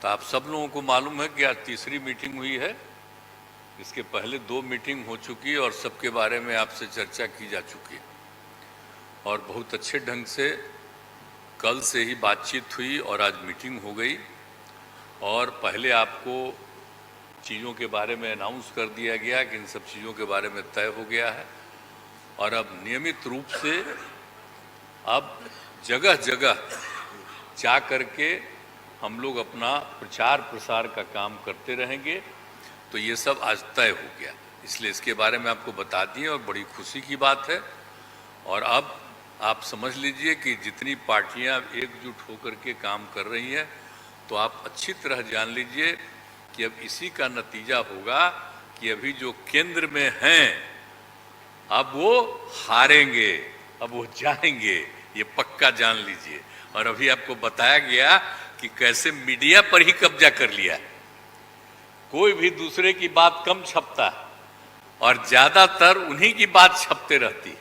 तो आप सब लोगों को मालूम है कि आज तीसरी मीटिंग हुई है। इसके पहले 2 मीटिंग हो चुकी है और सबके बारे में आपसे चर्चा की जा चुकी है और बहुत अच्छे ढंग से कल से ही बातचीत हुई और आज मीटिंग हो गई। और पहले आपको चीज़ों के बारे में अनाउंस कर दिया गया कि इन सब चीज़ों के बारे में तय हो गया है और अब नियमित रूप से अब जगह जगह जा करके हम लोग अपना प्रचार प्रसार का काम करते रहेंगे। तो ये सब आज तय हो गया, इसलिए इसके बारे में आपको बता दिए और बड़ी खुशी की बात है। और अब आप समझ लीजिए कि जितनी पार्टियां एकजुट होकर के काम कर रही हैं, तो आप अच्छी तरह जान लीजिए कि अब इसी का नतीजा होगा कि अभी जो केंद्र में हैं अब वो हारेंगे, अब वो जाएंगे, ये पक्का जान लीजिए। और अभी आपको बताया गया कि कैसे मीडिया पर ही कब्जा कर लिया, कोई भी दूसरे की बात कम छपता और ज्यादातर उन्हीं की बात छपते रहती।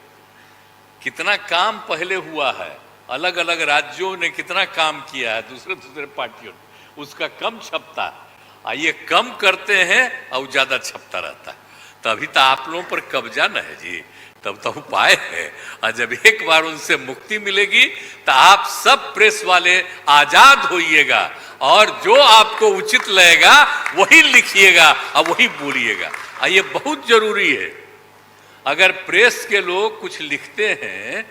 कितना काम पहले हुआ है, अलग अलग राज्यों ने कितना काम किया है दूसरे दूसरे पार्टियों ने, उसका कम छपता है। ये कम करते हैं और ज्यादा छपता रहता है। तभी तो आप लोगों पर कब्जा न है जी, तब तो उपाय है। और जब एक बार उनसे मुक्ति मिलेगी तो आप सब प्रेस वाले आजाद होइएगा और जो आपको उचित लगेगा वही लिखिएगा और वही बोलिएगा। ये बहुत जरूरी है। अगर प्रेस के लोग कुछ लिखते हैं,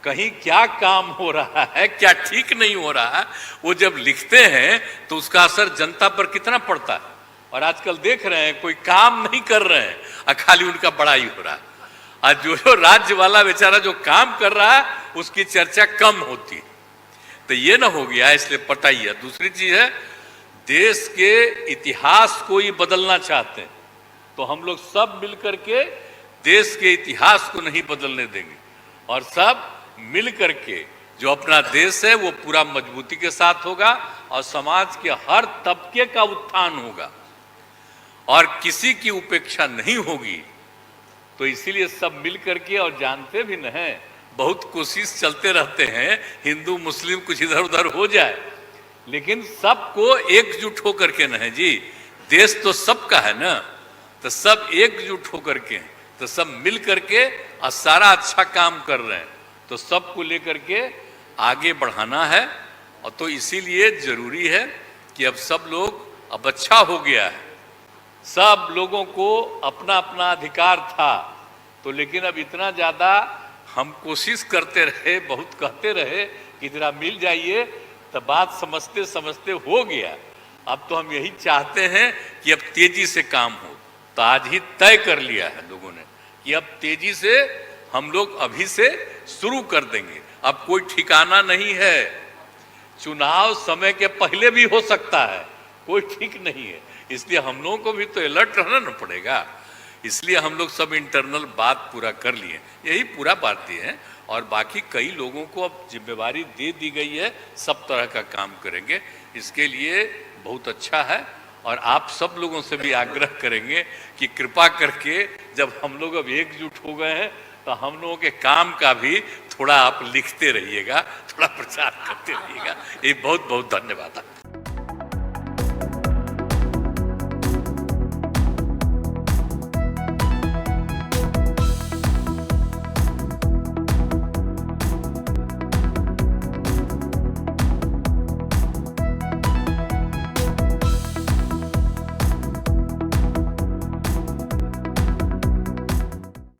कहीं क्या काम हो रहा है, क्या ठीक नहीं हो रहा है, वो जब लिखते हैं तो उसका असर जनता पर कितना पड़ता है। और आजकल देख रहे हैं कोई काम नहीं कर रहे हैं और खाली उनका बड़ाई हो रहा है। आज जो राज्य वाला बेचारा जो काम कर रहा है उसकी चर्चा कम होती है। तो ये ना हो गया, इसलिए पता ही है। दूसरी चीज है, देश के इतिहास को ही बदलना चाहते हैं तो हम लोग सब मिलकर के देश के इतिहास को नहीं बदलने देंगे और सब मिल करके जो अपना देश है वो पूरा मजबूती के साथ होगा और समाज के हर तबके का उत्थान होगा और किसी की उपेक्षा नहीं होगी। तो इसीलिए सब मिल करके, और जानते भी न हैं, बहुत कोशिश चलते रहते हैं हिंदू मुस्लिम कुछ इधर उधर हो जाए, लेकिन सबको एकजुट होकर के न है जी, देश तो सबका है ना, तो सब एकजुट होकर के, तो सब मिल करके और सारा अच्छा काम कर रहे हैं, तो सबको लेकर के आगे बढ़ाना है। और तो इसीलिए जरूरी है कि अब सब लोग, अब अच्छा हो गया है, सब लोगों को अपना अपना अधिकार था, तो लेकिन अब इतना ज्यादा हम कोशिश करते रहे, बहुत कहते रहे कि जरा मिल जाइए, तो बात समझते समझते हो गया। अब तो हम यही चाहते हैं कि अब तेजी से काम हो। तो आज ही तय कर लिया है लोगों ने कि अब तेजी से हम लोग अभी से शुरू कर देंगे। अब कोई ठिकाना नहीं है, चुनाव समय के पहले भी हो सकता है, कोई ठीक नहीं है। इसलिए हम लोगों को भी तो अलर्ट रहना न पड़ेगा। इसलिए हम लोग सब इंटरनल बात पूरा कर लिए, यही पूरा बात है। और बाकी कई लोगों को अब जिम्मेवारी दे दी गई है, सब तरह का काम करेंगे। इसके लिए बहुत अच्छा है और आप सब लोगों से भी आग्रह करेंगे कि कृपा करके जब हम लोग अब एकजुट हो गए हैं तो हम लोगों के काम का भी थोड़ा आप लिखते रहिएगा, थोड़ा प्रचार करते रहिएगा। ये बहुत बहुत धन्यवाद।